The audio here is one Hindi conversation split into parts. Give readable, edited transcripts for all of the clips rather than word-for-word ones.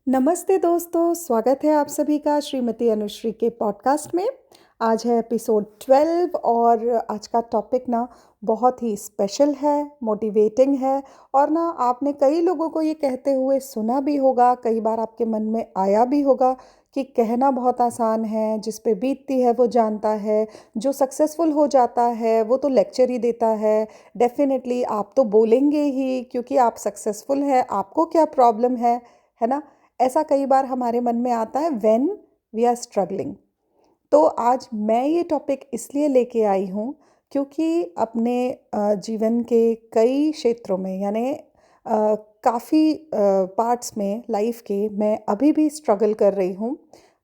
नमस्ते दोस्तों, स्वागत है आप सभी का श्रीमती अनुश्री के पॉडकास्ट में। आज है एपिसोड 12 और आज का टॉपिक ना बहुत ही स्पेशल है, मोटिवेटिंग है और ना आपने कई लोगों को ये कहते हुए सुना भी होगा, कई बार आपके मन में आया भी होगा कि कहना बहुत आसान है, जिस पे बीतती है वो जानता है, जो सक्सेसफुल हो जाता है वो तो लेक्चर ही देता है। डेफिनेटली आप तो बोलेंगे ही क्योंकि आप सक्सेसफुल हैं, आपको क्या प्रॉब्लम है ना? ऐसा कई बार हमारे मन में आता है व्हेन वी आर स्ट्रगलिंग। तो आज मैं ये टॉपिक इसलिए लेके आई हूँ क्योंकि अपने जीवन के कई क्षेत्रों में यानी काफ़ी पार्ट्स में लाइफ के मैं अभी भी स्ट्रगल कर रही हूँ।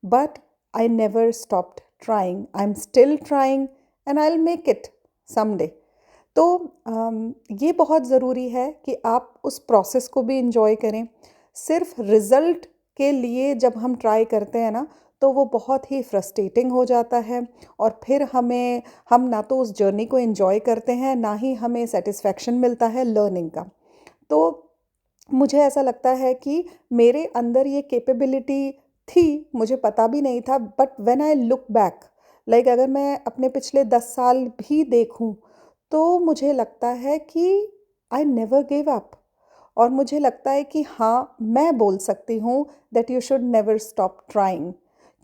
But I never stopped trying, I am still trying and I will make it someday. तो ये बहुत ज़रूरी है कि आप उस प्रोसेस को भी इंजॉय करें। सिर्फ रिज़ल्ट के लिए जब हम ट्राई करते हैं ना, तो वो बहुत ही फ्रस्ट्रेटिंग हो जाता है और फिर हम ना तो उस जर्नी को एंजॉय करते हैं, ना ही हमें सेटिस्फेक्शन मिलता है लर्निंग का। तो मुझे ऐसा लगता है कि मेरे अंदर ये कैपेबिलिटी थी, मुझे पता भी नहीं था, but when I look back, like अगर मैं अपने पिछले 10 साल भी देखूं, तो मुझे लगता है कि आई नेवर गिव अप। और मुझे लगता है कि हाँ, मैं बोल सकती हूँ that you should never stop trying.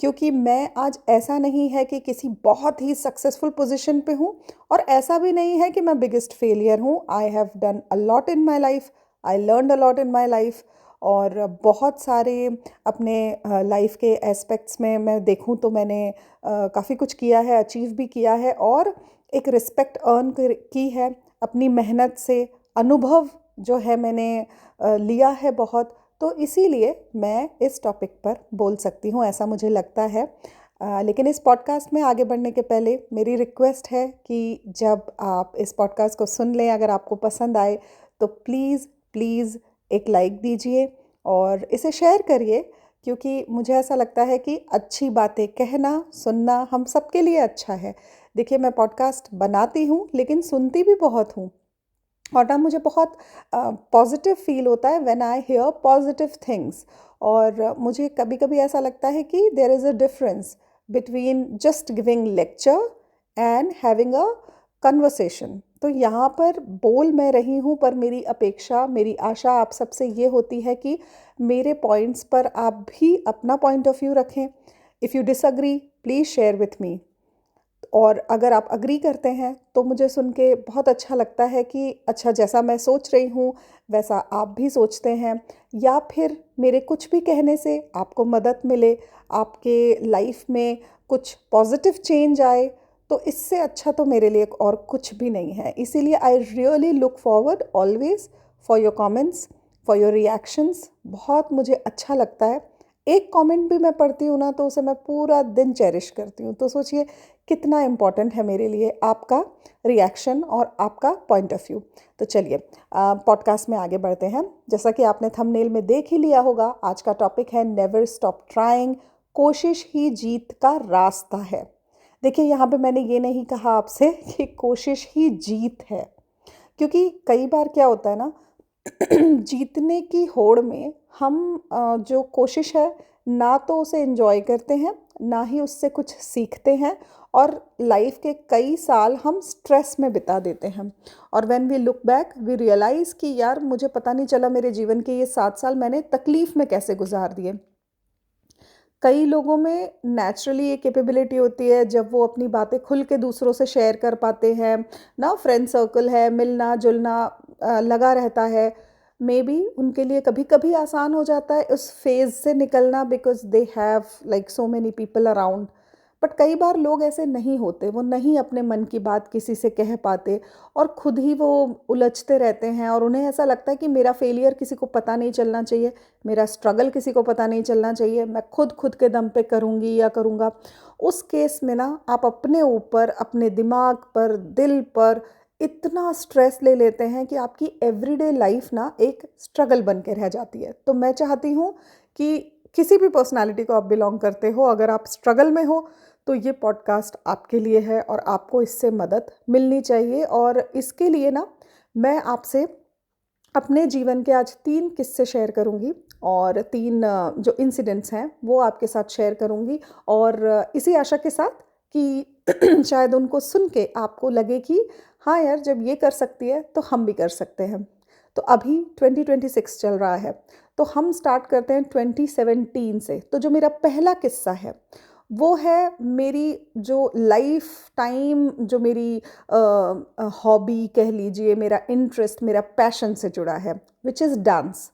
क्योंकि मैं आज ऐसा नहीं है कि किसी बहुत ही सक्सेसफुल पोजीशन पे हूँ और ऐसा भी नहीं है कि मैं बिगेस्ट फेलियर हूँ। I have done a lot in my life, I learned a lot in my life. और बहुत सारे अपने लाइफ के एस्पेक्ट्स में मैं देखूँ तो मैंने काफ़ी कुछ किया है, अचीव भी किया है और एक रिस्पेक्ट अर्न की है अपनी मेहनत से। अनुभव जो है मैंने लिया है बहुत। तो इसीलिए मैं इस टॉपिक पर बोल सकती हूँ, ऐसा मुझे लगता है। लेकिन इस पॉडकास्ट में आगे बढ़ने के पहले मेरी रिक्वेस्ट है कि जब आप इस पॉडकास्ट को सुन लें, अगर आपको पसंद आए तो प्लीज़ प्लीज़ एक लाइक दीजिए और इसे शेयर करिए। क्योंकि मुझे ऐसा लगता है कि अच्छी बातें कहना, सुनना हम सबके लिए अच्छा है। देखिए, मैं पॉडकास्ट बनाती हूँ लेकिन सुनती भी बहुत हूँ और ना मुझे बहुत पॉजिटिव फील होता है when I hear positive things. और मुझे कभी कभी ऐसा लगता है कि there is a difference between just giving lecture and having a conversation. तो यहाँ पर बोल मैं रही हूँ, पर मेरी अपेक्षा, मेरी आशा आप सबसे ये होती है कि मेरे पॉइंट्स पर आप भी अपना पॉइंट ऑफ व्यू रखें। If you disagree, please share with me. और अगर आप अग्री करते हैं तो मुझे सुन के बहुत अच्छा लगता है कि अच्छा, जैसा मैं सोच रही हूँ वैसा आप भी सोचते हैं, या फिर मेरे कुछ भी कहने से आपको मदद मिले, आपके लाइफ में कुछ पॉजिटिव चेंज आए। तो इससे अच्छा तो मेरे लिए और कुछ भी नहीं है। इसीलिए I really look forward always for your comments, for your reactions. बहुत मुझे अच्छा लगता है। एक कमेंट भी मैं पढ़ती हूँ ना तो उसे मैं पूरा दिन चेरिश करती हूँ। तो सोचिए कितना इम्पोर्टेंट है मेरे लिए आपका रिएक्शन और आपका पॉइंट ऑफ व्यू। तो चलिए पॉडकास्ट में आगे बढ़ते हैं। जैसा कि आपने थंबनेल में देख ही लिया होगा, आज का टॉपिक है नेवर स्टॉप ट्राइंग, कोशिश ही जीत का रास्ता है। देखिए, यहाँ पे मैंने ये नहीं कहा आपसे कि कोशिश ही जीत है, क्योंकि कई बार क्या होता है ना, जीतने की होड़ में हम जो कोशिश है ना तो उसे एंजॉय करते हैं, ना ही उससे कुछ सीखते हैं और लाइफ के कई साल हम स्ट्रेस में बिता देते हैं। और when we look back we realise कि यार, मुझे पता नहीं चला मेरे जीवन के ये 7 साल मैंने तकलीफ़ में कैसे गुजार दिए। कई लोगों में नेचुरली ये कैपेबिलिटी होती है जब वो अपनी बातें खुल के दूसरों से शेयर कर पाते हैं ना, फ्रेंड सर्कल है, मिलना जुलना लगा रहता है। मे बी उनके लिए कभी कभी आसान हो जाता है उस फेज से निकलना, because they have like so many people around. But कई बार लोग ऐसे नहीं होते, वो नहीं अपने मन की बात किसी से कह पाते और खुद ही वो उलझते रहते हैं और उन्हें ऐसा लगता है कि मेरा फेलियर किसी को पता नहीं चलना चाहिए, मेरा स्ट्रगल किसी को पता नहीं चलना चाहिए, मैं खुद खुद के दम पे करूँगी या करूँगा। उस केस में ना आप अपने ऊपर, अपने दिमाग पर, दिल पर इतना स्ट्रेस ले लेते हैं कि आपकी एवरीडे लाइफ ना एक स्ट्रगल बन के रह जाती है। तो मैं चाहती हूँ कि किसी भी पर्सनालिटी को आप बिलोंग करते हो, अगर आप स्ट्रगल में हो तो ये पॉडकास्ट आपके लिए है और आपको इससे मदद मिलनी चाहिए। और इसके लिए ना मैं आपसे अपने जीवन के आज 3 किस्से शेयर करूँगी और 3 जो इंसिडेंट्स हैं वो आपके साथ शेयर करूँगी और इसी आशा के साथ कि शायद उनको सुन के आपको लगे कि हाँ यार, जब ये कर सकती है तो हम भी कर सकते हैं। तो अभी 2026 चल रहा है, तो हम स्टार्ट करते हैं 2017 से। तो जो मेरा पहला किस्सा है वो है मेरी जो लाइफ टाइम जो मेरी हॉबी कह लीजिए, मेरा इंटरेस्ट, मेरा पैशन से जुड़ा है, विच इज़ डांस।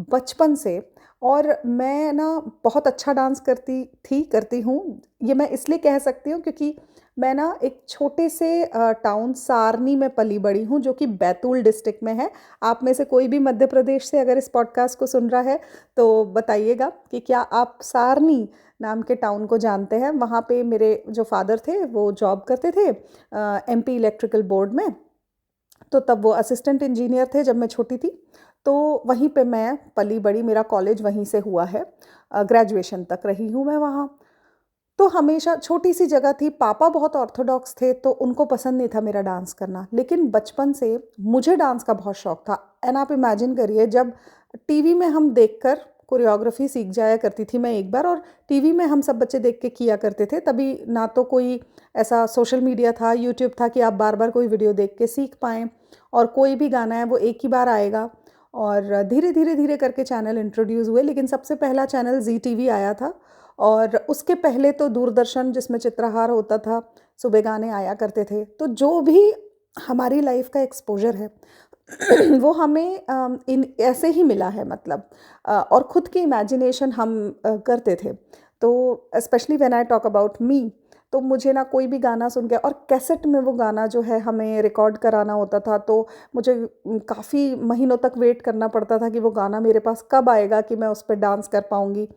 बचपन से, और मैं ना बहुत अच्छा डांस करती हूँ। ये मैं इसलिए कह सकती हूँ क्योंकि मैं ना एक छोटे से टाउन सारनी में पली बड़ी हूँ, जो कि बैतूल डिस्ट्रिक्ट में है। आप में से कोई भी मध्य प्रदेश से अगर इस पॉडकास्ट को सुन रहा है तो बताइएगा कि क्या आप सारनी नाम के टाउन को जानते हैं। वहाँ पे मेरे जो फादर थे वो जॉब करते थे एमपी इलेक्ट्रिकल बोर्ड में। तो तब वो असिस्टेंट इंजीनियर थे जब मैं छोटी थी। तो वहीं पे मैं पली बड़ी, मेरा कॉलेज वहीं से हुआ है, ग्रेजुएशन तक रही हूँ मैं वहाँ। तो हमेशा छोटी सी जगह थी, पापा बहुत ऑर्थोडॉक्स थे तो उनको पसंद नहीं था मेरा डांस करना, लेकिन बचपन से मुझे डांस का बहुत शौक था। एंड आप इमेजिन करिए, जब टीवी में हम देखकर कोरियोग्राफी सीख जाया करती थी मैं एक बार, और टीवी में हम सब बच्चे देख के किया करते थे। तभी ना तो कोई ऐसा सोशल मीडिया था, यूट्यूब था कि आप बार बार कोई वीडियो देख के सीख पाएँ, और कोई भी गाना है वो एक ही बार आएगा। और धीरे धीरे धीरे करके चैनल इंट्रोड्यूस हुए, लेकिन सबसे पहला चैनल जी टीवी आया था। और उसके पहले तो दूरदर्शन, जिसमें चित्रहार होता था, सुबह गाने आया करते थे। तो जो भी हमारी लाइफ का एक्सपोजर है वो हमें इन ऐसे ही मिला है, मतलब और ख़ुद की इमेजिनेशन हम करते थे। तो specially when I talk about me, तो मुझे ना कोई भी गाना सुन के, और कैसेट में वो गाना जो है हमें रिकॉर्ड कराना होता था, तो मुझे काफ़ी महीनों तक वेट करना पड़ता था कि वो गाना मेरे पास कब आएगा कि मैं उस पर डांस कर पाऊँगी।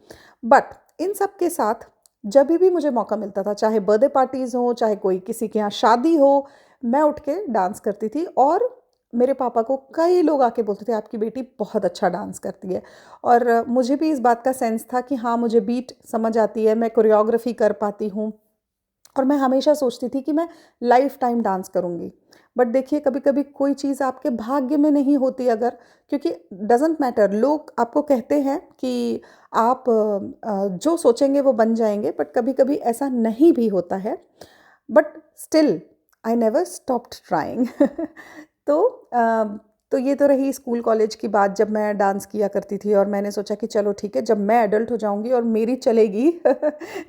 बट इन सब के साथ जब भी मुझे मौका मिलता था, चाहे बर्थडे पार्टीज़ हो, चाहे कोई किसी के यहाँ शादी हो, मैं उठ के डांस करती थी। और मेरे पापा को कई लोग आके बोलते थे आपकी बेटी बहुत अच्छा डांस करती है। और मुझे भी इस बात का सेंस था कि हाँ, मुझे बीट समझ आती है, मैं कोरियोग्राफी कर पाती हूँ, और मैं हमेशा सोचती थी कि मैं लाइफ टाइम डांस करूँगी। बट देखिए, कभी कभी कोई चीज़ आपके भाग्य में नहीं होती, अगर, क्योंकि डजेंट मैटर, लोग आपको कहते हैं कि आप जो सोचेंगे वो बन जाएंगे, बट कभी कभी ऐसा नहीं भी होता है। But still I never stopped trying. तो तो ये तो रही स्कूल कॉलेज की बात, जब मैं डांस किया करती थी, और मैंने सोचा कि चलो ठीक है, जब मैं एडल्ट हो जाऊंगी और मेरी चलेगी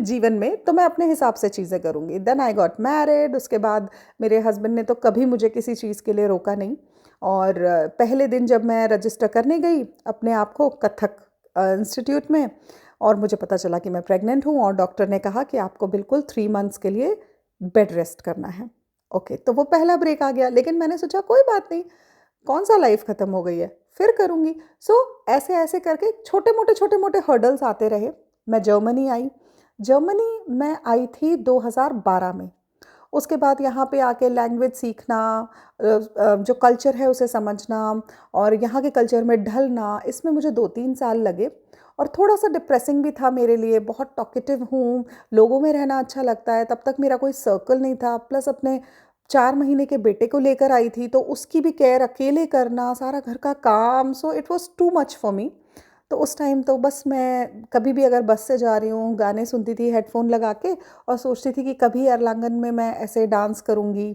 जीवन में, तो मैं अपने हिसाब से चीज़ें करूंगी। Then I got married. उसके बाद मेरे हस्बैंड ने तो कभी मुझे किसी चीज़ के लिए रोका नहीं। और पहले दिन जब मैं रजिस्टर करने गई अपने आप को कथक इंस्टीट्यूट में, और मुझे पता चला कि मैं प्रेग्नेंट हूँ, और डॉक्टर ने कहा कि आपको बिल्कुल 3 मंथ्स के लिए बेड रेस्ट करना है। ओके, तो वो पहला ब्रेक आ गया, लेकिन मैंने सोचा कोई बात नहीं, कौन सा लाइफ ख़त्म हो गई है, फिर करूँगी। सो ऐसे ऐसे करके छोटे मोटे हर्डल्स आते रहे। मैं जर्मनी आई। जर्मनी मैं आई थी 2012 में। उसके बाद यहाँ पे आके लैंग्वेज सीखना, जो कल्चर है उसे समझना, और यहाँ के कल्चर में ढलना, इसमें मुझे 2-3 साल लगे। और थोड़ा सा डिप्रेसिंग भी था मेरे लिए। बहुत टॉकेटिव हूँ, लोगों में रहना अच्छा लगता है, तब तक मेरा कोई सर्कल नहीं था। प्लस अपने 4 महीने के बेटे को लेकर आई थी, तो उसकी भी केयर अकेले करना, सारा घर का काम, so it was too much for me. तो उस टाइम तो बस मैं कभी भी अगर बस से जा रही हूँ, गाने सुनती थी हेडफोन लगा के, और सोचती थी कि कभी एर्लांगन में मैं ऐसे डांस करूँगी।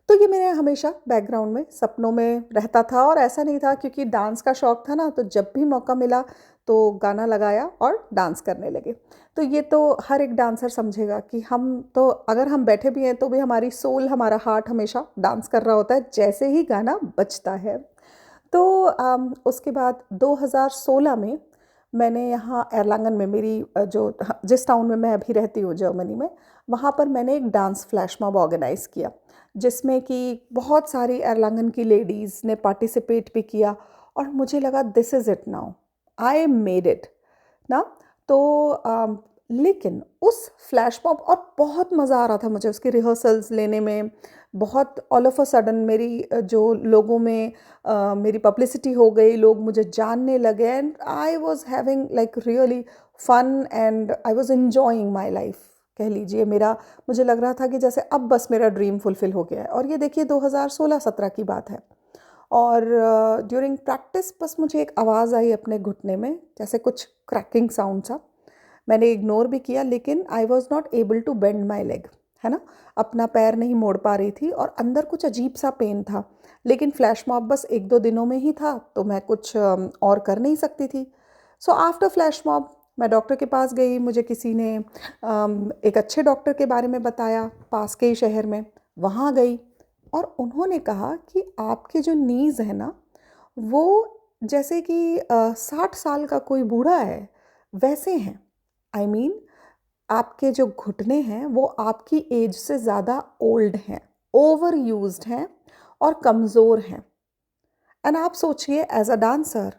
तो ये मेरे हमेशा बैकग्राउंड में, सपनों में रहता था। और ऐसा नहीं था, क्योंकि डांस का शौक था ना, तो जब भी मौका मिला तो गाना लगाया और डांस करने लगे। तो ये तो हर एक डांसर समझेगा कि हम तो, अगर हम बैठे भी हैं तो भी हमारी सोल, हमारा हार्ट हमेशा डांस कर रहा होता है जैसे ही गाना बजता है। तो उसके बाद 2016 में मैंने यहाँ एर्लांगन में, मेरी जिस टाउन में मैं अभी रहती हूँ जर्मनी में, वहाँ पर मैंने एक डांस फ्लैश मॉब ऑर्गेनाइज़ किया, जिसमें कि बहुत सारी एर्लांगन की लेडीज़ ने पार्टिसिपेट भी किया। और मुझे लगा this is it, now I made it ना। तो लेकिन उस फ्लैश मॉब, और बहुत मज़ा आ रहा था मुझे उसकी रिहर्सल्स लेने में। बहुत ऑल ऑफ अ सडन मेरी जो लोगों में मेरी पब्लिसिटी हो गई, लोग मुझे जानने लगे, and I was having like really fun, and I was enjoying my life, कह लीजिए। मुझे लग रहा था कि जैसे अब बस मेरा ड्रीम फुलफिल हो गया है। और ये देखिए 2016-17 की बात है। और ड्यूरिंग प्रैक्टिस बस मुझे एक आवाज़ आई अपने घुटने में, जैसे कुछ क्रैकिंग साउंड सा। मैंने इग्नोर भी किया, लेकिन I was not able to bend my leg, है ना। अपना पैर नहीं मोड़ पा रही थी और अंदर कुछ अजीब सा पेन था। लेकिन फ्लैश मॉब बस 1-2 दिनों में ही था, तो मैं कुछ और कर नहीं सकती थी। सो आफ्टर फ्लैश मॉब मैं डॉक्टर के पास गई। मुझे किसी ने एक अच्छे डॉक्टर के बारे में बताया, पास के ही शहर में। वहाँ गई और उन्होंने कहा कि आपके जो नीज़ है ना, वो जैसे कि 60 साल का कोई बूढ़ा है वैसे हैं। आई मीन आपके जो घुटने हैं वो आपकी एज से ज़्यादा ओल्ड हैं, ओवर यूज्ड हैं और कमज़ोर हैं। एंड आप सोचिए, as a dancer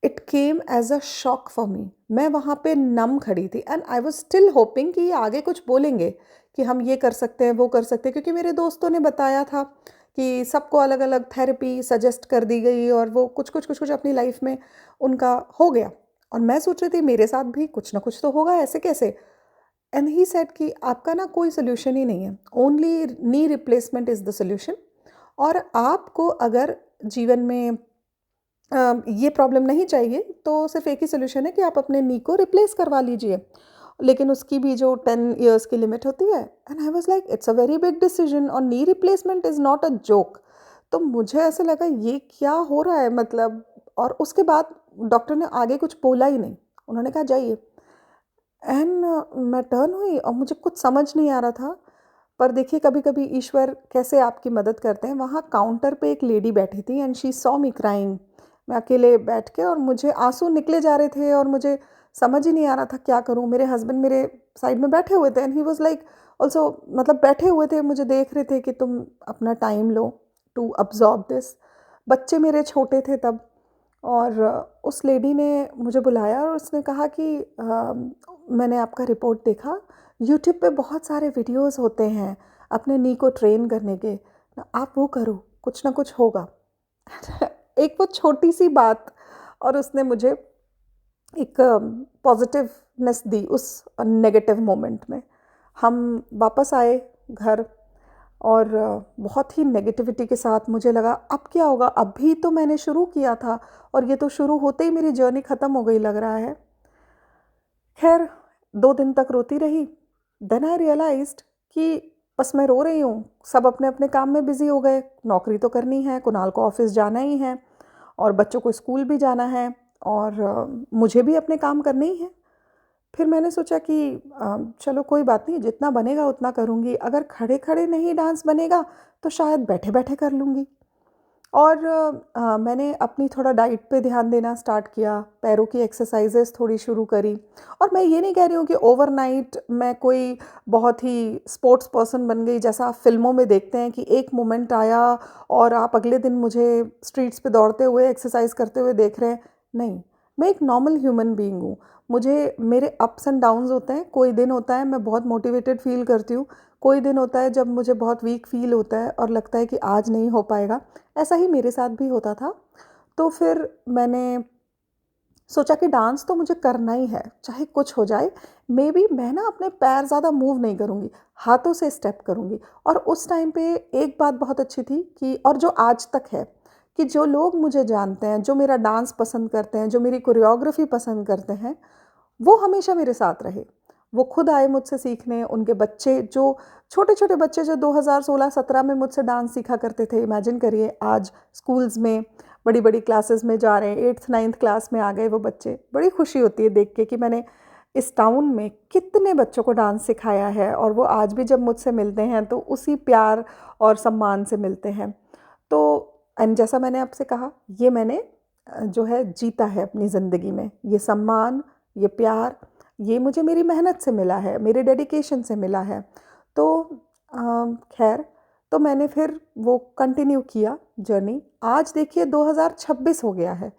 it came as a shock for me. मैं वहाँ पे नम खड़ी थी and I was still hoping कि ये आगे कुछ बोलेंगे कि हम ये कर सकते हैं, वो कर सकते हैं, क्योंकि मेरे दोस्तों ने बताया था कि सबको अलग अलग थेरेपी सजेस्ट कर दी गई और वो कुछ अपनी लाइफ में उनका हो गया। और मैं सोच रही थी मेरे साथ भी कुछ ना कुछ तो होगा, ऐसे कैसे। एंड ही सेड कि आपका ना कोई सोल्यूशन ही नहीं है, only knee replacement is the solution. और आपको अगर जीवन में ये प्रॉब्लम नहीं चाहिए तो सिर्फ एक ही सोल्यूशन है कि आप अपने नी को रिप्लेस करवा लीजिए, लेकिन उसकी भी जो 10 इयर्स की लिमिट होती है। And I was like it's a very big decision और knee replacement is not a joke. तो मुझे ऐसा लगा ये क्या हो रहा है मतलब। और उसके बाद डॉक्टर ने आगे कुछ बोला ही नहीं, उन्होंने कहा जाइए। एंड मैं टर्न हुई और मुझे कुछ समझ नहीं आ रहा था। पर देखिए कभी कभी ईश्वर कैसे आपकी मदद करते हैं। वहाँ काउंटर पे एक लेडी बैठी थी and she saw me crying. मैं अकेले बैठ के और मुझे आंसू निकले जा रहे थे और मुझे समझ ही नहीं आ रहा था क्या करूँ। मेरे हस्बैंड मेरे साइड में बैठे हुए थे and he was like also, मतलब बैठे हुए थे, मुझे देख रहे थे कि तुम अपना टाइम लो टू अब्जॉर्ब दिस। बच्चे मेरे छोटे थे तब। और उस लेडी ने मुझे बुलाया और उसने कहा कि मैंने आपका रिपोर्ट देखा, यूट्यूब पे बहुत सारे वीडियोस होते हैं अपने नी को ट्रेन करने के, आप वो करो, कुछ ना कुछ होगा। एक वो छोटी सी बात, और उसने मुझे एक पॉजिटिवनेस दी उस नेगेटिव मोमेंट में। हम वापस आए घर और बहुत ही नेगेटिविटी के साथ मुझे लगा अब क्या होगा, अभी तो मैंने शुरू किया था और ये तो शुरू होते ही मेरी जर्नी ख़त्म हो गई लग रहा है। खैर 2 दिन तक रोती रही। देन आई रियलाइज्ड कि बस मैं रो रही हूँ, सब अपने अपने काम में बिज़ी हो गए। नौकरी तो करनी है, कुणाल को ऑफिस जाना ही है और बच्चों को स्कूल भी जाना है और मुझे भी अपने काम करने ही हैं। फिर मैंने सोचा कि चलो कोई बात नहीं, जितना बनेगा उतना करूँगी। अगर खड़े खड़े नहीं डांस बनेगा तो शायद बैठे बैठे कर लूँगी। और मैंने अपनी थोड़ा डाइट पे ध्यान देना स्टार्ट किया, पैरों की एक्सरसाइजेस थोड़ी शुरू करी। और मैं ये नहीं कह रही हूँ कि ओवरनाइट मैं कोई बहुत ही स्पोर्ट्स पर्सन बन गई, जैसा आप फिल्मों में देखते हैं कि एक मोमेंट आया और आप अगले दिन मुझे स्ट्रीट्स पे दौड़ते हुए एक्सरसाइज करते हुए देख रहे हैं। नहीं, मैं एक नॉर्मल ह्यूमन बीइंग हूँ। मुझे मेरे अप्स एंड डाउन्स होते हैं। कोई दिन होता है मैं बहुत मोटिवेटेड फील करती हूँ, कोई दिन होता है जब मुझे बहुत वीक फील होता है और लगता है कि आज नहीं हो पाएगा। ऐसा ही मेरे साथ भी होता था। तो फिर मैंने सोचा कि डांस तो मुझे करना ही है, चाहे कुछ हो जाए। मे बी मैं ना अपने पैर ज़्यादा मूव नहीं करूँगी, हाथों से स्टेप करूँगी। और उस टाइम पे एक बात बहुत अच्छी थी कि, और जो आज तक है, कि जो लोग मुझे जानते हैं, जो मेरा डांस पसंद करते हैं, जो मेरी कोरियोग्राफी पसंद करते हैं, वो हमेशा मेरे साथ रहे। वो खुद आए मुझसे सीखने। उनके बच्चे, जो छोटे छोटे बच्चे जो 2016-17 में मुझसे डांस सीखा करते थे, इमेजिन करिए आज स्कूल्स में बड़ी बड़ी क्लासेस में जा रहे हैं, 8th-9th क्लास में आ गए वो बच्चे। बड़ी खुशी होती है देख के कि मैंने इस टाउन में कितने बच्चों को डांस सिखाया है और वो आज भी जब मुझसे मिलते हैं तो उसी प्यार और सम्मान से मिलते हैं। तो एंड जैसा मैंने आपसे कहा, ये मैंने जो है जीता है अपनी ज़िंदगी में। ये सम्मान, ये प्यार, ये मुझे मेरी मेहनत से मिला है, मेरे डेडिकेशन से मिला है। तो खैर, तो मैंने फिर वो कंटिन्यू किया जर्नी। आज देखिए 2026 हो गया है।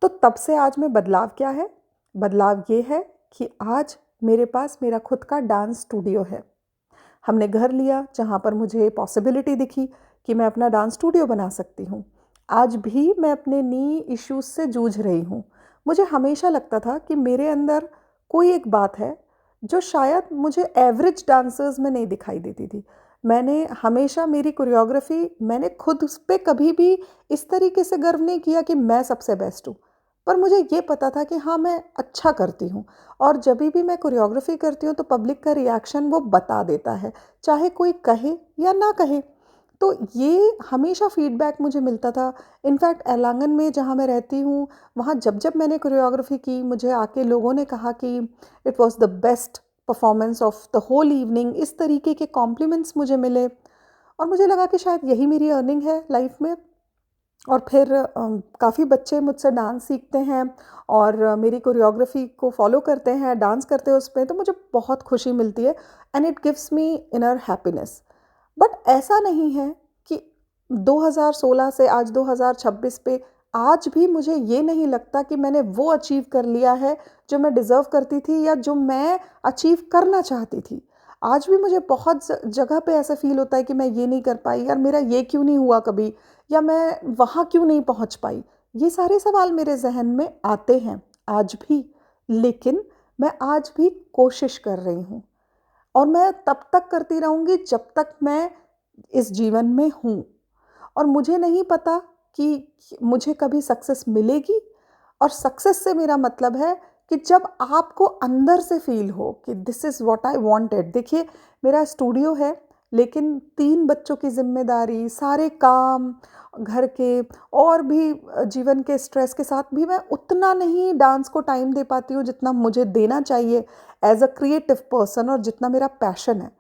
तो तब से आज में बदलाव क्या है? बदलाव ये है कि आज मेरे पास मेरा खुद का डांस स्टूडियो है। हमने घर लिया जहाँ पर मुझे पॉसिबिलिटी दिखी कि मैं अपना डांस स्टूडियो बना सकती हूँ। आज भी मैं अपने नी इश्यूज़ से जूझ रही हूँ। मुझे हमेशा लगता था कि मेरे अंदर कोई एक बात है जो शायद मुझे एवरेज डांसर्स में नहीं दिखाई देती थी। मैंने हमेशा मेरी कोरियोग्राफ़ी मैंने खुद उस पे कभी भी इस तरीके से गर्व नहीं किया कि मैं सबसे बेस्ट हूँ। पर मुझे ये पता था कि हाँ, मैं अच्छा करती हूँ और जभी भी मैं कोरियोग्राफ़ी करती हूँ तो पब्लिक का रिएक्शन वो बता देता है, चाहे कोई कहे या ना कहे। तो ये हमेशा फ़ीडबैक मुझे मिलता था। इनफैक्ट एर्लांगन में जहाँ मैं रहती हूँ, वहाँ जब मैंने कोरियोग्राफ़ी की, मुझे आके लोगों ने कहा कि it was the best performance of the whole evening, इस तरीके के कॉम्प्लीमेंट्स मुझे मिले और मुझे लगा कि शायद यही मेरी अर्निंग है लाइफ में। और फिर काफ़ी बच्चे मुझसे डांस सीखते हैं और मेरी कोरियोग्राफी को फॉलो करते हैं, डांस करते हैं उसमें, तो मुझे बहुत खुशी मिलती है and it gives me inner happiness. But ऐसा नहीं है कि 2016 से आज 2026 पे आज भी मुझे ये नहीं लगता कि मैंने वो अचीव कर लिया है जो मैं डिज़र्व करती थी या जो मैं अचीव करना चाहती थी। आज भी मुझे बहुत जगह पे ऐसा फ़ील होता है कि मैं ये नहीं कर पाई, यार मेरा ये क्यों नहीं हुआ कभी, या मैं वहाँ क्यों नहीं पहुँच पाई। ये सारे सवाल मेरे ज़हन में आते हैं आज भी, लेकिन मैं आज भी कोशिश कर रही हूँ और मैं तब तक करती रहूँगी जब तक मैं इस जीवन में हूँ। और मुझे नहीं पता कि मुझे कभी सक्सेस मिलेगी, और सक्सेस से मेरा मतलब है कि जब आपको अंदर से फ़ील हो कि this is what I wanted. देखिए, मेरा स्टूडियो है, लेकिन 3 बच्चों की ज़िम्मेदारी, सारे काम घर के और भी जीवन के स्ट्रेस के साथ भी मैं उतना नहीं डांस को टाइम दे पाती हूँ जितना मुझे देना चाहिए एज़ अ क्रिएटिव पर्सन और जितना मेरा पैशन है।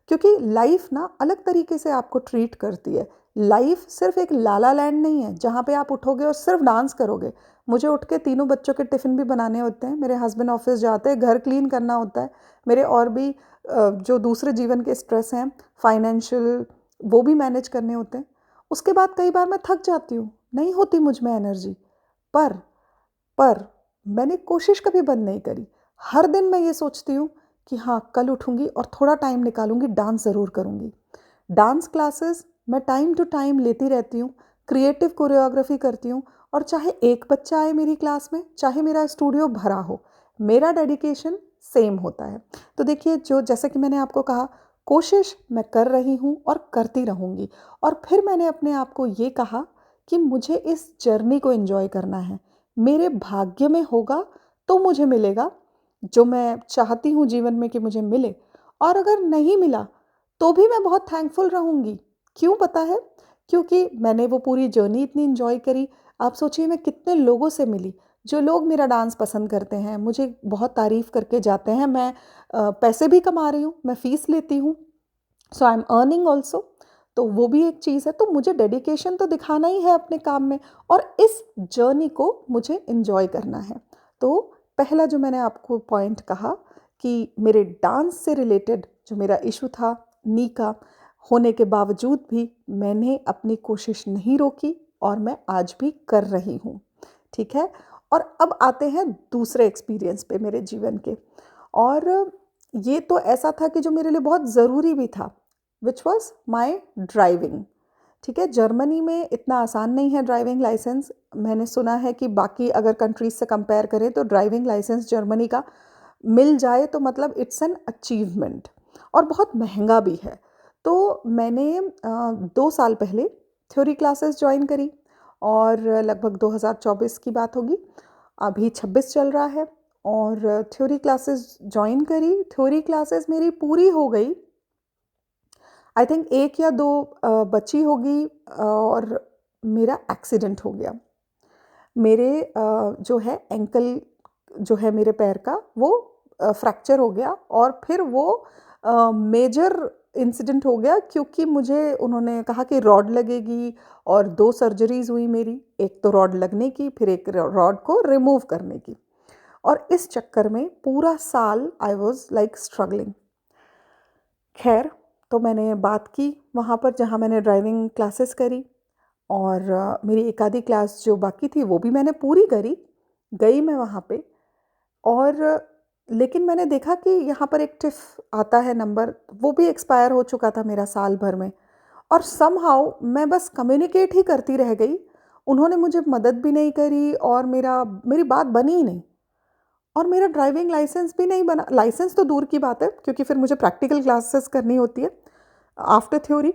क्योंकि लाइफ ना अलग तरीके से आपको ट्रीट करती है। लाइफ सिर्फ एक लाला लैंड नहीं है जहाँ पे आप उठोगे और सिर्फ डांस करोगे। मुझे उठ के तीनों बच्चों के टिफ़िन भी बनाने होते हैं, मेरे हस्बैंड ऑफिस जाते हैं, घर क्लीन करना होता है, मेरे और भी जो दूसरे जीवन के स्ट्रेस हैं, फाइनेंशियल, वो भी मैनेज करने होते हैं। उसके बाद कई बार मैं थक जाती हूँ, नहीं होती मुझ में एनर्जी। पर पर मैंने कोशिश कभी बंद नहीं करी। हर दिन मैं ये सोचती हूँ कि हाँ, कल उठूँगी और थोड़ा टाइम निकालूँगी, डांस ज़रूर करूँगी। डांस क्लासेस मैं टाइम टू टाइम लेती रहती हूँ, क्रिएटिव कोरियोग्राफी करती हूँ और चाहे एक बच्चा आए मेरी क्लास में, चाहे मेरा स्टूडियो भरा हो, मेरा डेडिकेशन सेम होता है। तो देखिए, जो जैसे कि मैंने आपको कहा, कोशिश मैं कर रही हूँ और करती रहूँगी। और फिर मैंने अपने आप को ये कहा कि मुझे इस जर्नी को एन्जॉय करना है। मेरे भाग्य में होगा तो मुझे मिलेगा, जो मैं चाहती हूँ जीवन में कि मुझे मिले, और अगर नहीं मिला तो भी मैं बहुत थैंकफुल रहूँगी। क्यों पता है? क्योंकि मैंने वो पूरी जर्नी इतनी एन्जॉय करी। आप सोचिए मैं कितने लोगों से मिली, जो लोग मेरा डांस पसंद करते हैं, मुझे बहुत तारीफ़ करके जाते हैं। मैं पैसे भी कमा रही हूँ, मैं फ़ीस लेती हूँ, सो आई एम अर्निंग ऑल्सो। तो वो भी एक चीज़ है। तो मुझे डेडिकेशन तो दिखाना ही है अपने काम में और इस जर्नी को मुझे एन्जॉय करना है। तो पहला जो मैंने आपको पॉइंट कहा कि मेरे डांस से रिलेटेड जो मेरा इशू था, नी का, होने के बावजूद भी मैंने अपनी कोशिश नहीं रोकी और मैं आज भी कर रही हूँ। ठीक है? और अब आते हैं दूसरे एक्सपीरियंस पे मेरे जीवन के। और ये तो ऐसा था कि जो मेरे लिए बहुत ज़रूरी भी था, विच वॉज़ माई ड्राइविंग। ठीक है? जर्मनी में इतना आसान नहीं है ड्राइविंग लाइसेंस। मैंने सुना है कि बाकी अगर कंट्रीज़ से कंपेयर करें तो ड्राइविंग लाइसेंस जर्मनी का मिल जाए तो मतलब इट्स एन अचीवमेंट, और बहुत महंगा भी है। तो मैंने 2 साल पहले थ्योरी क्लासेस जॉइन करी और लगभग 2024 की बात होगी, अभी 26 चल रहा है, और थ्योरी क्लासेस जॉइन करी। थ्योरी क्लासेस मेरी पूरी हो गई, आई थिंक 1 या 2 बची होगी, और मेरा एक्सीडेंट हो गया। मेरे जो है एंकल जो है मेरे पैर का, वो फ्रैक्चर हो गया और फिर वो मेजर इंसिडेंट हो गया, क्योंकि मुझे उन्होंने कहा कि रॉड लगेगी और 2 सर्जरीज़ हुई मेरी। एक तो रॉड लगने की, फिर एक रॉड को रिमूव करने की, और इस चक्कर में पूरा साल आई वाज़ लाइक स्ट्रगलिंग। खैर, तो मैंने बात की वहाँ पर जहाँ मैंने ड्राइविंग क्लासेस करी, और मेरी एक आधी क्लास जो बाकी थी वो भी मैंने पूरी करी। गई मैं वहाँ पे, और लेकिन मैंने देखा कि यहाँ पर एक टिफ़ आता है नंबर, वो भी एक्सपायर हो चुका था मेरा साल भर में, और समहाउ मैं बस कम्युनिकेट ही करती रह गई। उन्होंने मुझे मदद भी नहीं करी और मेरी बात बनी ही नहीं, और मेरा ड्राइविंग लाइसेंस भी नहीं बना। लाइसेंस तो दूर की बात है, क्योंकि फिर मुझे प्रैक्टिकल क्लासेस करनी होती है। After theory.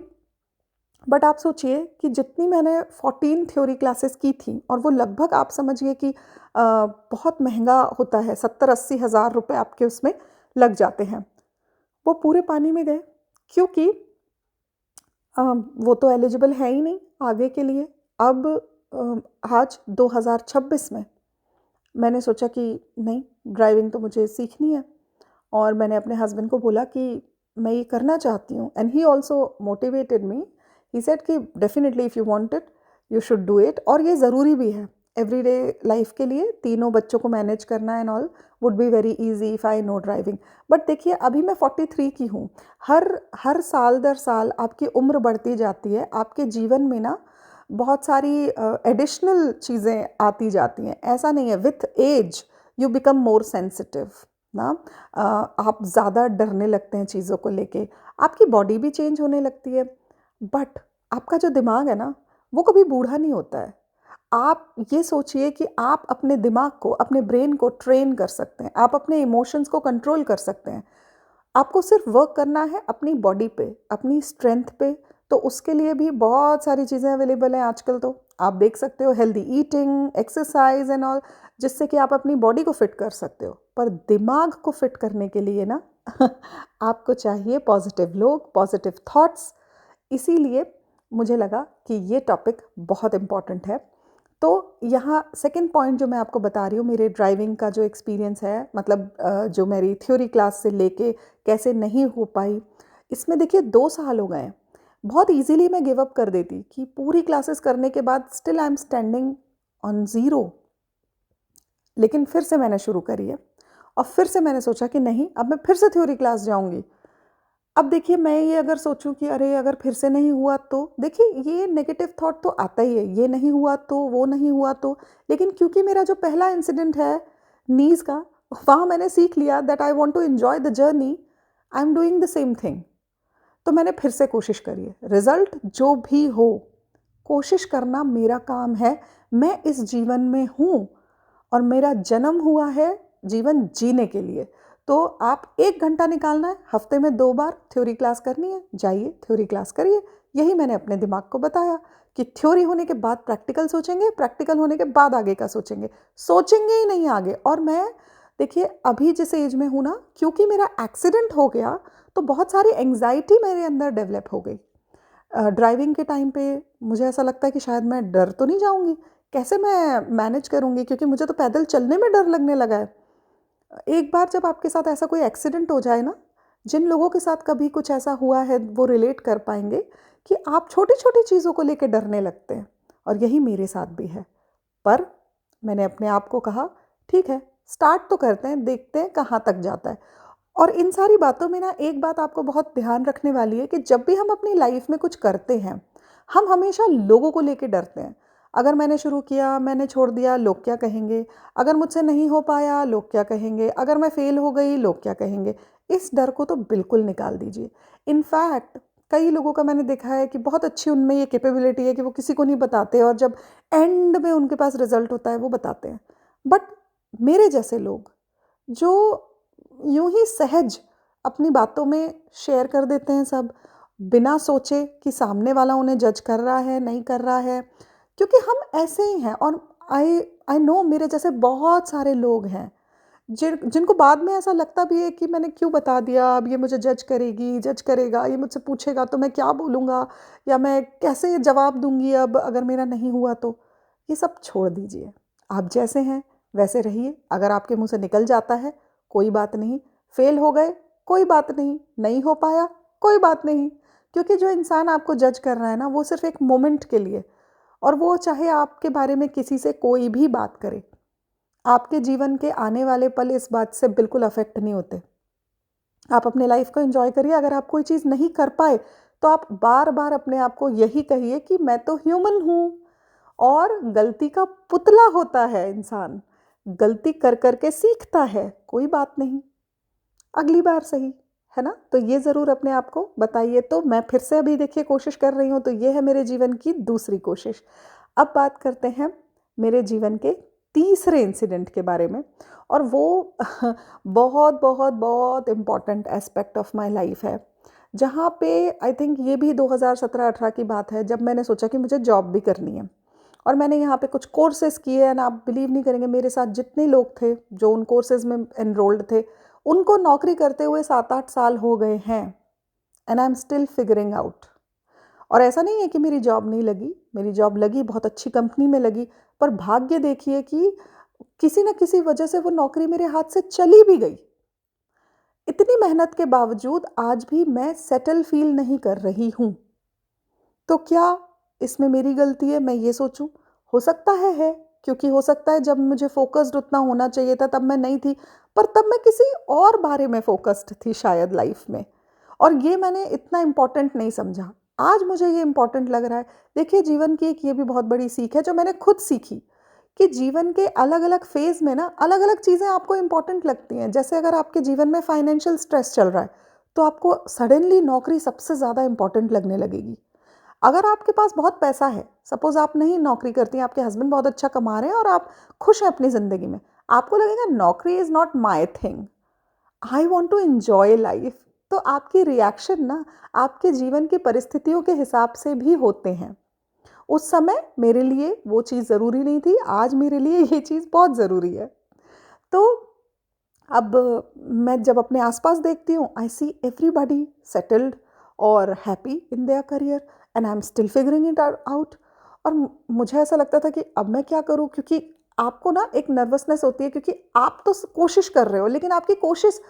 बट आप सोचिए कि जितनी मैंने 14 थ्योरी क्लासेस की थी, और वो लगभग आप समझिए कि बहुत महंगा होता है, 70-80 हज़ार रुपये आपके उसमें लग जाते हैं, वो पूरे पानी में गए, क्योंकि वो तो एलिजिबल है ही नहीं आगे के लिए। अब आज 2026 में मैंने सोचा कि नहीं, ड्राइविंग तो मुझे सीखनी है, और मैंने अपने हस्बैंड को बोला कि मैं ये करना चाहती हूँ, and he also motivated me. He said कि definitely if you want it you should do it, और ये ज़रूरी भी है एवरीडे लाइफ के लिए, तीनों बच्चों को मैनेज करना and all would be very easy if I know driving. But देखिए, अभी मैं 43 की हूँ। हर हर साल दर साल आपकी उम्र बढ़ती जाती है, आपके जीवन में ना बहुत सारी एडिशनल चीज़ें आती जाती हैं। ऐसा नहीं है, with age you become more sensitive ना। आप ज़्यादा डरने लगते हैं चीज़ों को लेके, आपकी बॉडी भी चेंज होने लगती है, बट आपका जो दिमाग है ना, वो कभी बूढ़ा नहीं होता है। आप ये सोचिए कि आप अपने दिमाग को, अपने ब्रेन को ट्रेन कर सकते हैं, आप अपने इमोशंस को कंट्रोल कर सकते हैं। आपको सिर्फ वर्क करना है अपनी बॉडी पे, अपनी स्ट्रेंथ पे। तो उसके लिए भी बहुत सारी चीज़ें अवेलेबल हैं आजकल। तो आप देख सकते हो healthy eating, exercise and all, जिससे कि आप अपनी बॉडी को फिट कर सकते हो। पर दिमाग को फिट करने के लिए ना आपको चाहिए पॉजिटिव लोग, पॉजिटिव थॉट्स। इसीलिए मुझे लगा कि ये टॉपिक बहुत इम्पॉर्टेंट है। तो यहाँ सेकंड पॉइंट जो मैं आपको बता रही हूँ, मेरे ड्राइविंग का जो एक्सपीरियंस है, मतलब जो मेरी थ्योरी क्लास से लेके कैसे नहीं हो पाई, इसमें देखिए 2 साल हो गए हैं। बहुत इजीली मैं गिव अप कर देती कि पूरी क्लासेस करने के बाद still I am standing on zero. लेकिन फिर से मैंने शुरू करी है, और फिर से मैंने सोचा कि नहीं, अब मैं फिर से थ्योरी क्लास जाऊँगी। अब देखिए, मैं ये अगर सोचूं कि अरे अगर फिर से नहीं हुआ, तो देखिए ये नेगेटिव थॉट तो आता ही है, ये नहीं हुआ तो, वो नहीं हुआ तो। लेकिन क्योंकि मेरा जो पहला इंसिडेंट है नीज का, वहाँ मैंने सीख लिया that I want to enjoy the journey, I am doing the same thing. तो मैंने फिर से कोशिश करी है। रिजल्ट जो भी हो, कोशिश करना मेरा काम है। मैं इस जीवन में हूँ, और मेरा जन्म हुआ है जीवन जीने के लिए। तो आप 1 घंटा निकालना है, हफ्ते में 2 बार थ्योरी क्लास करनी है, जाइए थ्योरी क्लास करिए। यही मैंने अपने दिमाग को बताया कि थ्योरी होने के बाद प्रैक्टिकल सोचेंगे, प्रैक्टिकल होने के बाद आगे का सोचेंगे, सोचेंगे ही नहीं आगे। और मैं देखिए अभी जिस एज में हूँ ना, क्योंकि मेरा एक्सीडेंट हो गया, तो बहुत सारी एंग्जाइटी मेरे अंदर डेवलप हो गई। ड्राइविंग के टाइम पे मुझे ऐसा लगता है कि शायद मैं डर तो नहीं जाऊंगी, कैसे मैं मैनेज करूंगी, क्योंकि मुझे तो पैदल चलने में डर लगने लगा है। एक बार जब आपके साथ ऐसा कोई एक्सीडेंट हो जाए ना, जिन लोगों के साथ कभी कुछ ऐसा हुआ है वो रिलेट कर पाएंगे कि आप छोटी छोटी चीज़ों को लेकर डरने लगते हैं, और यही मेरे साथ भी है। पर मैंने अपने आप को कहा ठीक है, स्टार्ट तो करते हैं, देखते हैं कहाँ तक जाता है। और इन सारी बातों में ना एक बात आपको बहुत ध्यान रखने वाली है कि जब भी हम अपनी लाइफ में कुछ करते हैं, हम हमेशा लोगों को लेके डरते हैं। अगर मैंने शुरू किया, मैंने छोड़ दिया, लोग क्या कहेंगे? अगर मुझसे नहीं हो पाया, लोग क्या कहेंगे? अगर मैं फेल हो गई, लोग क्या कहेंगे? इस डर को तो बिल्कुल निकाल दीजिए। इनफैक्ट कई लोगों का मैंने देखा है कि बहुत अच्छी उनमें ये कैपेबिलिटी है कि वो किसी को नहीं बताते, और जब एंड में उनके पास रिजल्ट होता है वो बताते हैं। बट मेरे जैसे लोग जो यूं ही सहज अपनी बातों में शेयर कर देते हैं सब, बिना सोचे कि सामने वाला उन्हें जज कर रहा है नहीं कर रहा है, क्योंकि हम ऐसे ही हैं। और आई आई नो मेरे जैसे बहुत सारे लोग हैं जिनको बाद में ऐसा लगता भी है कि मैंने क्यों बता दिया, अब ये मुझे जज करेगी, जज करेगा, ये मुझसे पूछेगा तो मैं क्या बोलूँगा, या मैं कैसे जवाब दूंगी अब अगर मेरा नहीं हुआ तो। ये सब छोड़ दीजिए, आप जैसे हैं वैसे रहिए। अगर आपके मुंह से निकल जाता है, कोई बात नहीं। फेल हो गए, कोई बात नहीं। नहीं हो पाया, कोई बात नहीं। क्योंकि जो इंसान आपको जज कर रहा है ना, वो सिर्फ एक मोमेंट के लिए, और वो चाहे आपके बारे में किसी से कोई भी बात करे, आपके जीवन के आने वाले पल इस बात से बिल्कुल अफेक्ट नहीं होते। आप अपने लाइफ को एंजॉय करिए। अगर आप कोई चीज़ नहीं कर पाए, तो आप बार बार अपने आप को यही कहिए कि मैं तो ह्यूमन हूँ, और गलती का पुतला होता है इंसान, गलती कर करके सीखता है, कोई बात नहीं, अगली बार सही, है ना। तो ये ज़रूर अपने आप को बताइए। तो मैं फिर से अभी देखिए कोशिश कर रही हूँ, तो ये है मेरे जीवन की दूसरी कोशिश। अब बात करते हैं मेरे जीवन के तीसरे इंसिडेंट के बारे में, और वो बहुत बहुत बहुत important aspect of my life है। जहाँ पे आई थिंक ये भी 2017-18 की बात है, जब मैंने सोचा कि मुझे जॉब भी करनी है। और मैंने यहाँ पे कुछ कोर्सेज़ किए एंड आप बिलीव नहीं करेंगे, मेरे साथ जितने लोग थे जो उन कोर्सेज़ में एनरोल्ड थे, उनको नौकरी करते हुए 7-8 साल हो गए हैं and I am still figuring out. और ऐसा नहीं है कि मेरी जॉब नहीं लगी, मेरी जॉब लगी, बहुत अच्छी कंपनी में लगी, पर भाग्य देखिए कि किसी न किसी वजह से वो नौकरी मेरे हाथ से चली भी गई। इतनी मेहनत के बावजूद आज भी मैं सेटल फ़ील नहीं कर रही हूँ। तो क्या इसमें मेरी गलती है? मैं ये सोचूँ? हो सकता है, क्योंकि हो सकता है जब मुझे फ़ोकस्ड उतना होना चाहिए था तब मैं नहीं थी, पर तब मैं किसी और बारे में फ़ोकस्ड थी शायद लाइफ़ में, और ये मैंने इतना इम्पोर्टेंट नहीं समझा। आज मुझे ये इम्पोर्टेंट लग रहा है। देखिए, जीवन की एक ये भी बहुत बड़ी सीख है जो मैंने खुद सीखी, कि जीवन के अलग-अलग फ़ेज़ में ना अलग-अलग चीज़ें आपको इम्पोर्टेंट लगती हैं। जैसे अगर आपके जीवन में फ़ाइनेंशियल स्ट्रेस चल रहा है, तो आपको सडनली नौकरी सबसे ज़्यादा इम्पोर्टेंट लगने लगेगी। अगर आपके पास बहुत पैसा है, सपोज़ आप नहीं नौकरी करती हैं, आपके हस्बैंड बहुत अच्छा कमा रहे हैं और आप खुश हैं अपनी ज़िंदगी में, आपको लगेगा नौकरी is not my thing, I want to enjoy life. तो आपकी रिएक्शन ना आपके जीवन की परिस्थितियों के हिसाब से भी होते हैं। उस समय मेरे लिए वो चीज़ ज़रूरी नहीं थी, आज मेरे लिए ये चीज़ बहुत ज़रूरी है। तो अब मैं जब अपने आस-पास देखती हूँ, आई सी एवरीबॉडी सेटल्ड और happy in their career and I am still figuring it out. और मुझे ऐसा लगता था कि अब मैं क्या करूँ? क्योंकि आपको ना एक नर्वसनेस होती है, क्योंकि आप तो कोशिश कर रहे हो, लेकिन आपकी कोशिश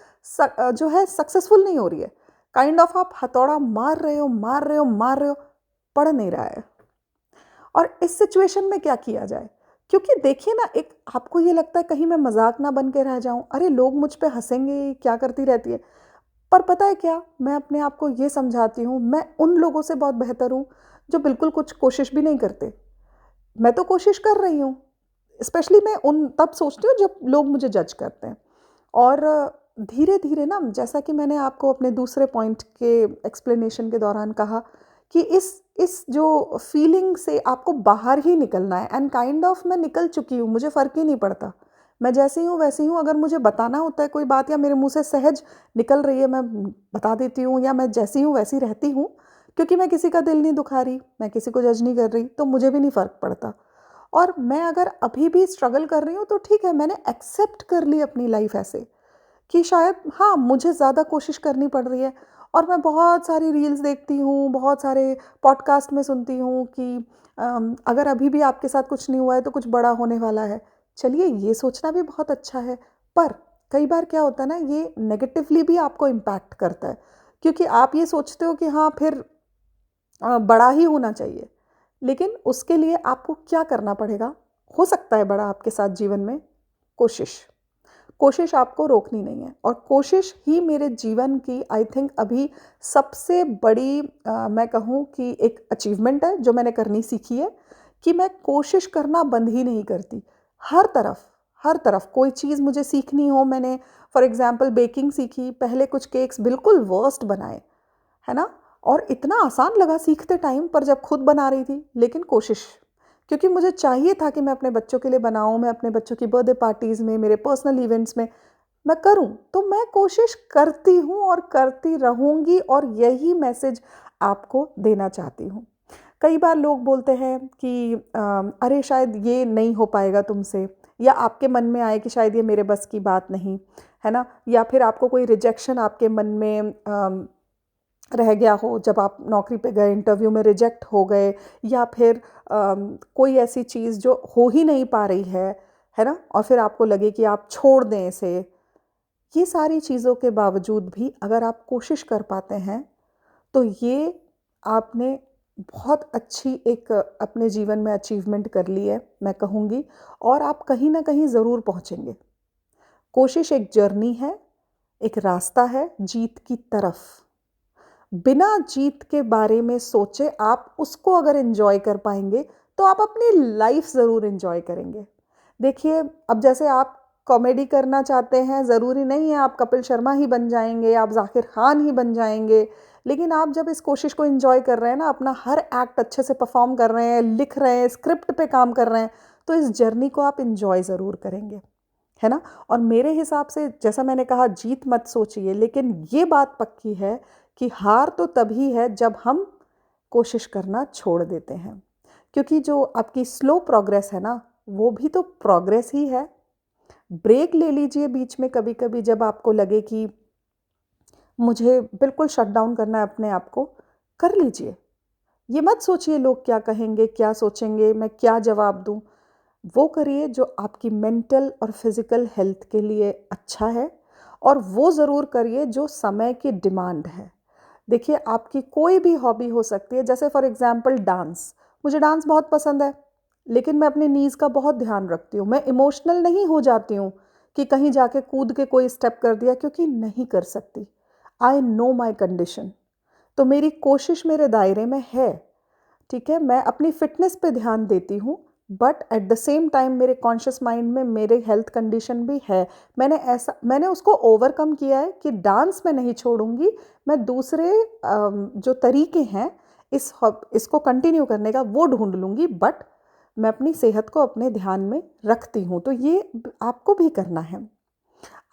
जो है सक्सेसफुल नहीं हो रही है। काइंड ऑफ आप हथौड़ा मार रहे हो, मार रहे हो, मार रहे हो, पड़ नहीं रहा है। और इस सिचुएशन में क्या किया जाए? क्योंकि देखिए ना, एक आपको ये लगता है कहीं मैं मज़ाक ना बन के रह जाऊँ, अरे लोग मुझ पे हँसेंगे, क्या करती रहती है। पर पता है क्या? मैं अपने आप को ये समझाती हूँ, मैं उन लोगों से बहुत बेहतर हूँ, जो बिल्कुल कुछ कोशिश भी नहीं करते। मैं तो कोशिश कर रही हूँ। स्पेशली मैं उन तब सोचती हूँ जब लोग मुझे जज करते हैं। और धीरे-धीरे ना, जैसा कि मैंने आपको अपने दूसरे पॉइंट के एक्सप्लेनेशन के दौरान कहा, कि इस जो फीलिंग से आपको बाहर ही निकलना है एंड काइंड ऑफ मैं निकल चुकी हूँ, मुझे फ़र्क ही नहीं पड़ता। मैं जैसी हूँ वैसी हूँ, अगर मुझे बताना होता है कोई बात या मेरे मुँह से सहज निकल रही है, मैं बता देती हूँ, या मैं जैसी हूँ वैसी रहती हूँ, क्योंकि मैं किसी का दिल नहीं दुखा रही, मैं किसी को जज नहीं कर रही, तो मुझे भी नहीं फ़र्क पड़ता। और मैं अगर अभी भी स्ट्रगल कर रही हूँ तो ठीक है, मैंने एक्सेप्ट कर ली अपनी लाइफ़ ऐसे, कि शायद हाँ, मुझे ज़्यादा कोशिश करनी पड़ रही है। और मैं बहुत सारी रील्स देखती हूँ, बहुत सारे पॉडकास्ट में सुनती हूँ कि अगर अभी भी आपके साथ कुछ नहीं हुआ है तो कुछ बड़ा होने वाला है। चलिए, ये सोचना भी बहुत अच्छा है, पर कई बार क्या होता है ना, ये नेगेटिवली भी आपको इम्पैक्ट करता है, क्योंकि आप ये सोचते हो कि हाँ, फिर बड़ा ही होना चाहिए। लेकिन उसके लिए आपको क्या करना पड़ेगा? हो सकता है बड़ा आपके साथ जीवन में, कोशिश। कोशिश आपको रोकनी नहीं है, और कोशिश ही मेरे जीवन की आई थिंक अभी सबसे बड़ी मैं कहूँ कि एक अचीवमेंट है जो मैंने करनी सीखी है, कि मैं कोशिश करना बंद ही नहीं करती। हर तरफ, हर तरफ कोई चीज़ मुझे सीखनी हो, मैंने फॉर एग्ज़ाम्पल बेकिंग सीखी, पहले कुछ केक्स बिल्कुल वर्स्ट बनाए, है ना? और इतना आसान लगा सीखते टाइम, पर जब खुद बना रही थी, लेकिन कोशिश, क्योंकि मुझे चाहिए था कि मैं अपने बच्चों के लिए बनाऊँ, मैं अपने बच्चों की बर्थडे पार्टीज़ में, मेरे पर्सनल इवेंट्स में मैं करूँ, तो मैं कोशिश करती हूँ और करती रहूँगी, और यही मैसेज आपको देना चाहती हूँ। कई बार लोग बोलते हैं कि अरे शायद ये नहीं हो पाएगा तुमसे, या आपके मन में आए कि शायद ये मेरे बस की बात नहीं, है ना? या फिर आपको कोई रिजेक्शन आपके मन में रह गया हो, जब आप नौकरी पे गए, इंटरव्यू में रिजेक्ट हो गए, या फिर कोई ऐसी चीज़ जो हो ही नहीं पा रही है ना? और फिर आपको लगे कि आप छोड़ दें इसे। ये सारी चीज़ों के बावजूद भी अगर आप कोशिश कर पाते हैं, तो ये आपने बहुत अच्छी एक अपने जीवन में अचीवमेंट कर ली है, मैं कहूँगी, और आप कहीं न कहीं ज़रूर पहुँचेंगे। कोशिश एक जर्नी है, एक रास्ता है जीत की तरफ। बिना जीत के बारे में सोचे आप उसको अगर एन्जॉय कर पाएँगे, तो आप अपनी लाइफ़ ज़रूर एन्जॉय करेंगे। देखिए, अब जैसे आप कॉमेडी करना चाहते हैं, ज़रूरी नहीं है आप कपिल शर्मा ही बन जाएँगे, आप ज़ाकिर खान ही बन जाएँगे। लेकिन आप जब इस कोशिश को एन्जॉय कर रहे हैं ना, अपना हर एक्ट अच्छे से परफ़ॉर्म कर रहे हैं, लिख रहे हैं, स्क्रिप्ट पे काम कर रहे हैं, तो इस जर्नी को आप एन्जॉय ज़रूर करेंगे, है ना? और मेरे हिसाब से, जैसा मैंने कहा, जीत मत सोचिए, लेकिन ये बात पक्की है कि हार तो तभी है जब हम कोशिश करना छोड़ देते हैं, क्योंकि जो आपकी स्लो प्रोग्रेस है ना, वो भी तो प्रोग्रेस ही है। ब्रेक ले लीजिए बीच में कभी कभी, जब आपको लगे कि मुझे बिल्कुल शट डाउन करना है अपने आप को, कर लीजिए। ये मत सोचिए लोग क्या कहेंगे, क्या सोचेंगे, मैं क्या जवाब दूं। वो करिए जो आपकी मेंटल और फिजिकल हेल्थ के लिए अच्छा है, और वो ज़रूर करिए जो समय की डिमांड है। देखिए, आपकी कोई भी हॉबी हो सकती है, जैसे फॉर एग्जांपल डांस। मुझे डांस बहुत पसंद है, लेकिन मैं अपने नीज़ का बहुत ध्यान रखती हूँ। मैं इमोशनल नहीं हो जाती हूँ कि कहीं जाके कूद के कोई स्टेप कर दिया, क्योंकि नहीं कर सकती। I know my condition. तो मेरी कोशिश मेरे दायरे में है, ठीक है, मैं अपनी फिटनेस पे ध्यान देती हूँ, but at the same time मेरे कॉन्शियस माइंड में मेरे हेल्थ कंडीशन भी है। मैंने उसको ओवरकम किया है कि डांस में नहीं छोड़ूंगी। मैं दूसरे जो तरीके हैं इसको कंटिन्यू करने का, वो ढूंढ लूँगी, बट मैं अपनी सेहत को अपने ध्यान में रखती हूँ। तो ये आपको भी करना है।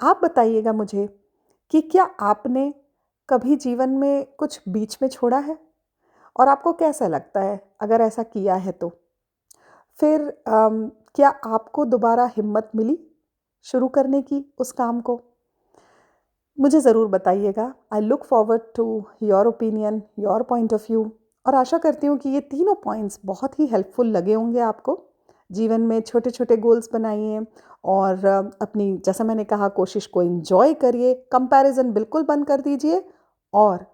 आप बताइएगा मुझे कि क्या आपने कभी जीवन में कुछ बीच में छोड़ा है, और आपको कैसा लगता है अगर ऐसा किया है तो? फिर क्या आपको दोबारा हिम्मत मिली शुरू करने की उस काम को? मुझे ज़रूर बताइएगा। I look forward to your opinion, your point of view. और आशा करती हूँ कि ये तीनों पॉइंट्स बहुत ही हेल्पफुल लगे होंगे आपको। जीवन में छोटे छोटे गोल्स बनाइए, और अपनी, जैसा मैंने कहा, कोशिश को एंजॉय करिए। कंपैरिजन बिल्कुल बंद कर दीजिए, और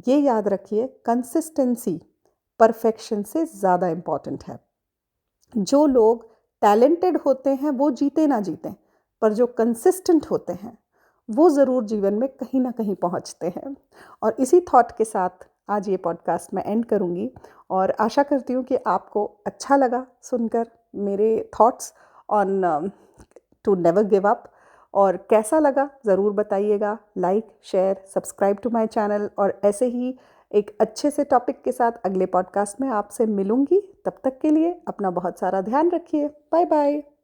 ये याद रखिए, कंसिस्टेंसी परफेक्शन से ज़्यादा इम्पॉर्टेंट है। जो लोग टैलेंटेड होते हैं वो जीते ना जीते, पर जो कंसिस्टेंट होते हैं वो ज़रूर जीवन में कहीं ना कहीं पहुंचते हैं। और इसी थॉट के साथ आज ये पॉडकास्ट मैं एंड करूंगी, और आशा करती हूँ कि आपको अच्छा लगा सुनकर मेरे thoughts on to never give up. और कैसा लगा ज़रूर बताइएगा। Like, share, subscribe to my channel, और ऐसे ही एक अच्छे से टॉपिक के साथ अगले पॉडकास्ट में आपसे मिलूंगी। तब तक के लिए अपना बहुत सारा ध्यान रखिए। Bye bye.